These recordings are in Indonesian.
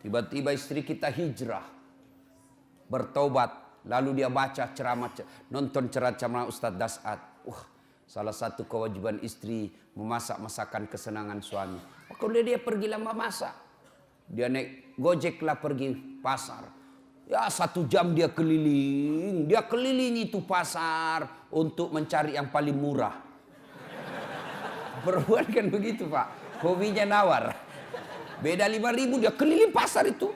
Tiba-tiba istri kita hijrah, bertobat, lalu dia baca ceramah, nonton ceramah Ustadz Das'ad. Salah satu kewajiban istri memasak masakan kesenangan suami. Kalau dia pergi lama masak, dia naik Gojek lah pergi pasar. Ya 1 jam dia keliling itu pasar untuk mencari yang paling murah. Perempuan kan begitu Pak, hobinya nawar. Beda 5.000 dia keliling pasar itu.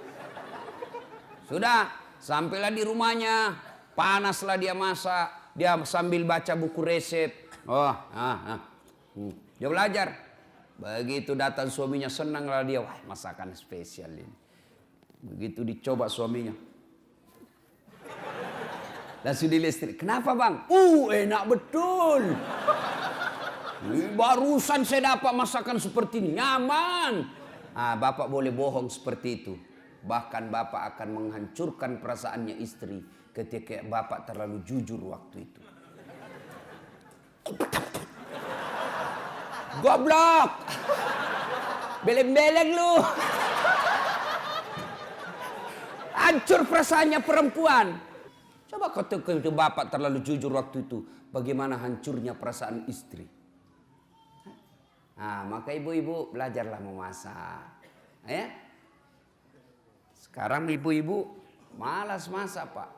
Sudah, sampailah di rumahnya, panaslah dia masak, dia sambil baca buku resep. Dia belajar. Begitu datang suaminya senanglah dia, wah masakan spesial ini. Begitu dicoba suaminya. Langsung dilihat istri, kenapa bang? Enak betul. Barusan saya dapat masakan seperti ini, nyaman. Bapak boleh bohong seperti itu. Bahkan bapak akan menghancurkan perasaannya istri ketika bapak terlalu jujur waktu itu. Goblok! Beleng-beleng lu! Hancur perasaannya perempuan. Coba ketika bapak terlalu jujur waktu itu, bagaimana hancurnya perasaan istri. Maka ibu-ibu belajarlah memasak. Ya? Sekarang ibu-ibu malas masak Pak.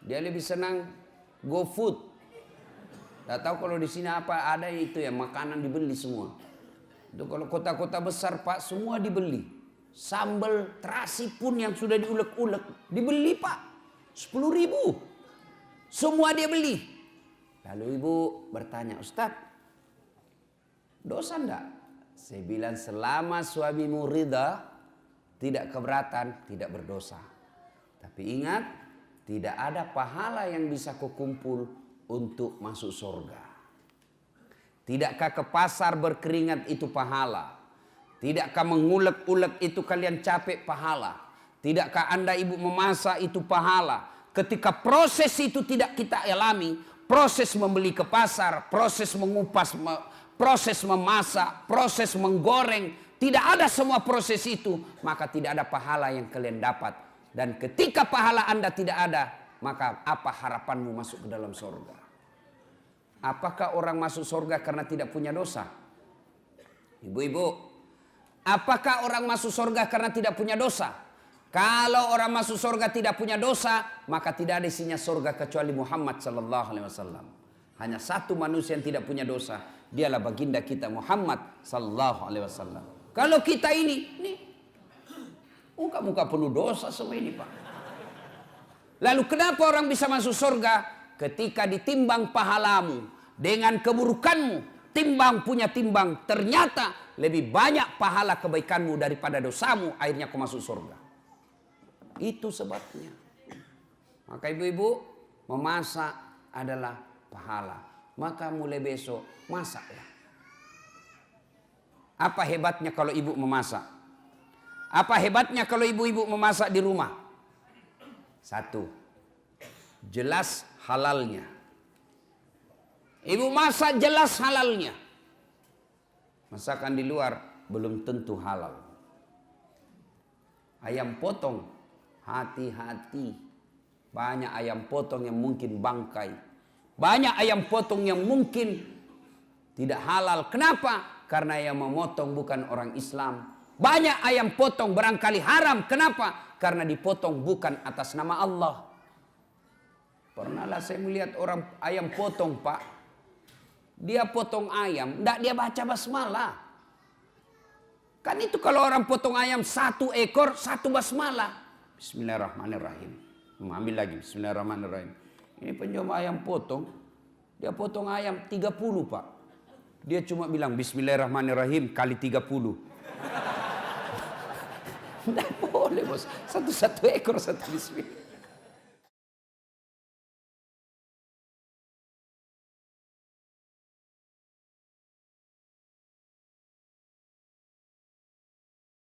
Dia lebih senang go food. Tidak tahu kalau di sini apa ada itu ya, makanan dibeli semua. Itu kalau kota-kota besar Pak semua dibeli. Sambal terasi pun yang sudah diulek-ulek dibeli Pak. 10.000. Semua dia beli. Lalu ibu bertanya, Ustadz, dosa enggak? Saya bilang selama suamimu ridha, tidak keberatan, tidak berdosa. Tapi ingat, tidak ada pahala yang bisa kau kumpul untuk masuk surga. Tidakkah ke pasar berkeringat itu pahala? Tidakkah mengulek-ulek itu kalian capek pahala? Tidakkah anda ibu memasak itu pahala? Ketika proses itu tidak kita alami, proses membeli ke pasar, proses mengupas, proses memasak, proses menggoreng, tidak ada semua proses itu, maka tidak ada pahala yang kalian dapat. Dan ketika pahala anda tidak ada, maka apa harapanmu masuk ke dalam surga? Apakah orang masuk surga karena tidak punya dosa? Ibu-ibu, apakah orang masuk surga karena tidak punya dosa? Kalau orang masuk surga tidak punya dosa, maka tidak ada isinya surga kecuali Muhammad sallallahu alaihi wasallam. Hanya satu manusia yang tidak punya dosa, dialah baginda kita Muhammad sallallahu alaihi wasallam. Kalau kita ini muka-muka penuh dosa semua ini Pak. Lalu kenapa orang bisa masuk surga? Ketika ditimbang pahalamu dengan keburukanmu, timbang punya timbang, ternyata lebih banyak pahala kebaikanmu daripada dosamu, akhirnya kau masuk surga. Itu sebabnya. Maka ibu-ibu, memasak adalah pahala. Maka mulai besok masaklah. Apa hebatnya kalau ibu memasak? Apa hebatnya kalau ibu-ibu memasak di rumah? Satu, jelas halalnya. Ibu masak jelas halalnya. Masakan di luar belum tentu halal. Ayam potong, hati-hati. Banyak ayam potong yang mungkin bangkai. Banyak ayam potong yang mungkin tidak halal. Kenapa? Karena yang memotong bukan orang Islam. Banyak ayam potong barangkali haram. Kenapa? Karena dipotong bukan atas nama Allah. Pernahlah saya melihat orang ayam potong Pak. Dia potong ayam, enggak dia baca basmalah. Kan itu kalau orang potong ayam 1 ekor, 1 basmalah. Bismillahirrahmanirrahim. Ambil lagi, bismillahirrahmanirrahim. Ini penjual ayam potong, dia potong ayam 30 Pak. Dia cuma bilang bismillahirrahmanirrahim kali 30. Tidak boleh bos, 1 ekor 1 bismillah.